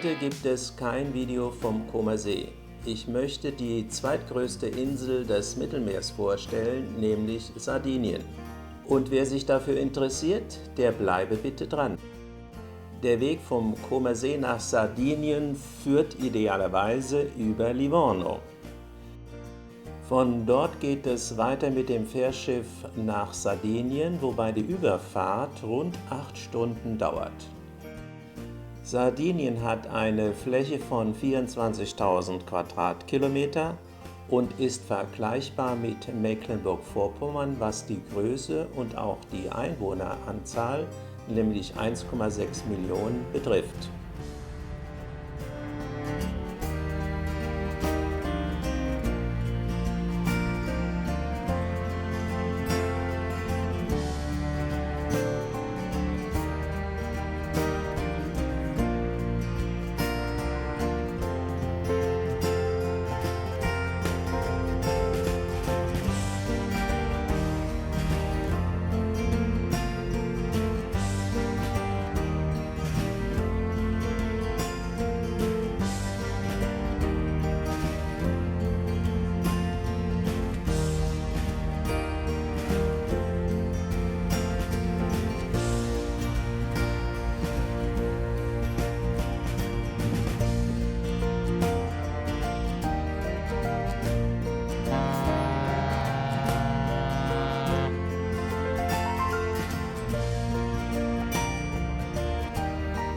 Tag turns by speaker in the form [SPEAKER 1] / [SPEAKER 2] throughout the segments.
[SPEAKER 1] Heute gibt es kein Video vom Comer See. Ich möchte die zweitgrößte Insel des Mittelmeers vorstellen, nämlich Sardinien. Und wer sich dafür interessiert, der bleibe bitte dran. Der Weg vom Comer See nach Sardinien führt idealerweise über Livorno. Von dort geht es weiter mit dem Fährschiff nach Sardinien, wobei die Überfahrt rund 8 Stunden dauert. Sardinien hat eine Fläche von 24.000 Quadratkilometer und ist vergleichbar mit Mecklenburg-Vorpommern, was die Größe und auch die Einwohneranzahl, nämlich 1,6 Millionen, betrifft.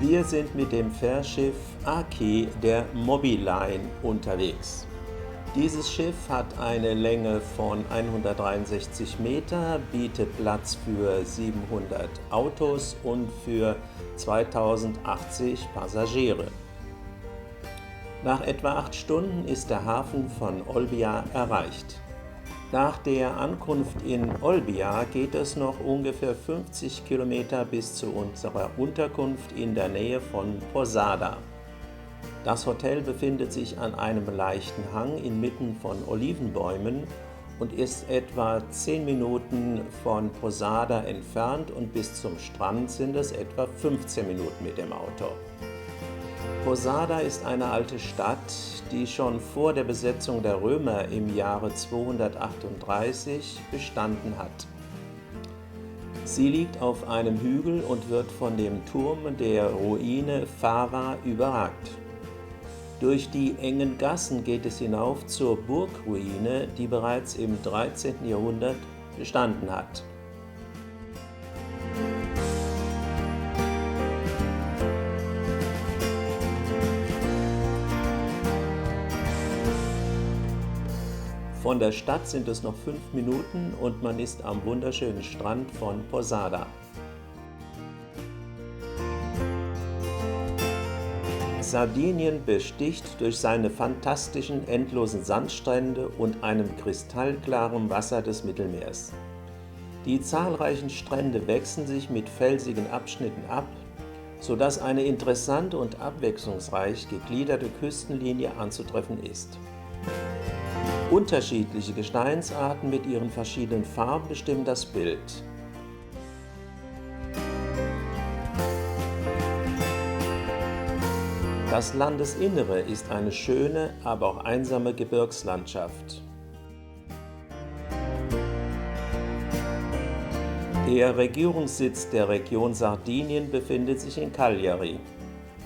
[SPEAKER 1] Wir sind mit dem Fährschiff Aki der Mobiline unterwegs. Dieses Schiff hat eine Länge von 163 Meter, bietet Platz für 700 Autos und für 2080 Passagiere. Nach etwa 8 Stunden ist der Hafen von Olbia erreicht. Nach der Ankunft in Olbia geht es noch ungefähr 50 Kilometer bis zu unserer Unterkunft in der Nähe von Posada. Das Hotel befindet sich an einem leichten Hang inmitten von Olivenbäumen und ist etwa 10 Minuten von Posada entfernt und bis zum Strand sind es etwa 15 Minuten mit dem Auto. Posada ist eine alte Stadt, die schon vor der Besetzung der Römer im Jahre 238 bestanden hat. Sie liegt auf einem Hügel und wird von dem Turm der Ruine Fava überragt. Durch die engen Gassen geht es hinauf zur Burgruine, die bereits im 13. Jahrhundert gestanden hat. Von der Stadt sind es noch 5 Minuten und man ist am wunderschönen Strand von Posada. Sardinien besticht durch seine fantastischen endlosen Sandstrände und einem kristallklaren Wasser des Mittelmeers. Die zahlreichen Strände wechseln sich mit felsigen Abschnitten ab, sodass eine interessante und abwechslungsreich gegliederte Küstenlinie anzutreffen ist. Unterschiedliche Gesteinsarten mit ihren verschiedenen Farben bestimmen das Bild. Das Landesinnere ist eine schöne, aber auch einsame Gebirgslandschaft. Der Regierungssitz der Region Sardinien befindet sich in Cagliari.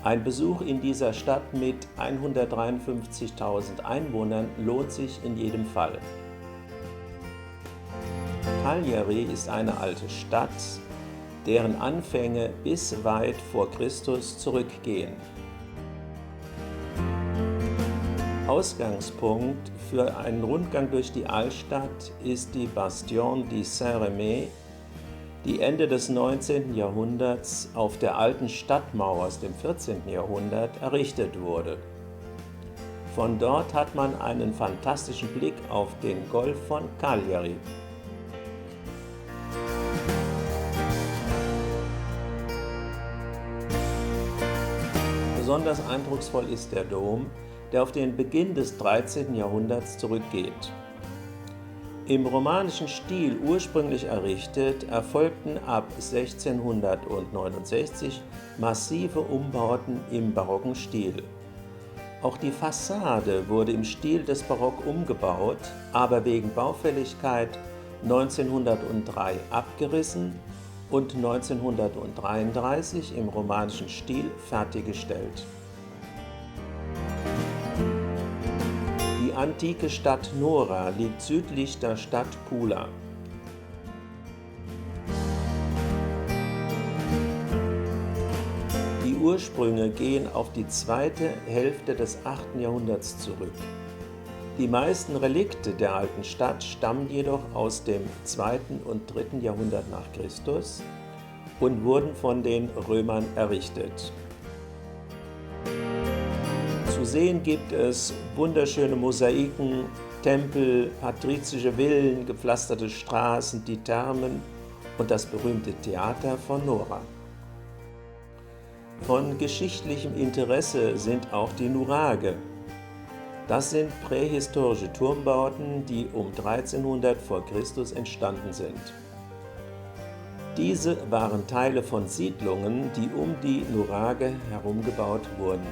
[SPEAKER 1] Ein Besuch in dieser Stadt mit 153.000 Einwohnern lohnt sich in jedem Fall. Cagliari ist eine alte Stadt, deren Anfänge bis weit vor Christus zurückgehen. Ausgangspunkt für einen Rundgang durch die Altstadt ist die Bastion di Saint-Rémy, die Ende des 19. Jahrhunderts auf der alten Stadtmauer aus dem 14. Jahrhundert errichtet wurde. Von dort hat man einen fantastischen Blick auf den Golf von Cagliari. Besonders eindrucksvoll ist der Dom, der auf den Beginn des 13. Jahrhunderts zurückgeht. Im romanischen Stil ursprünglich errichtet, erfolgten ab 1669 massive Umbauten im barocken Stil. Auch die Fassade wurde im Stil des Barock umgebaut, aber wegen Baufälligkeit 1903 abgerissen und 1933 im romanischen Stil fertiggestellt. Die antike Stadt Nora liegt südlich der Stadt Pula. Die Ursprünge gehen auf die zweite Hälfte des 8. Jahrhunderts zurück. Die meisten Relikte der alten Stadt stammen jedoch aus dem 2. und 3. Jahrhundert nach Christus und wurden von den Römern errichtet. Zu sehen gibt es wunderschöne Mosaiken, Tempel, patrizische Villen, gepflasterte Straßen, die Thermen und das berühmte Theater von Nora. Von geschichtlichem Interesse sind auch die Nuraghe. Das sind prähistorische Turmbauten, die um 1300 vor Christus entstanden sind. Diese waren Teile von Siedlungen, die um die Nuraghe herum gebaut wurden.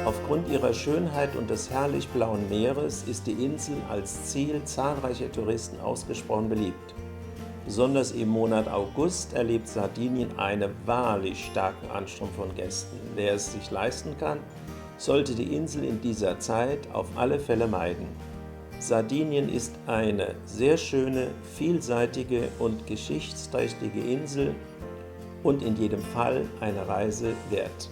[SPEAKER 1] Aufgrund ihrer Schönheit und des herrlich blauen Meeres ist die Insel als Ziel zahlreicher Touristen ausgesprochen beliebt. Besonders im Monat August erlebt Sardinien einen wahrlich starken Anstrom von Gästen. Wer es sich leisten kann, sollte die Insel in dieser Zeit auf alle Fälle meiden. Sardinien ist eine sehr schöne, vielseitige und geschichtsträchtige Insel und in jedem Fall eine Reise wert.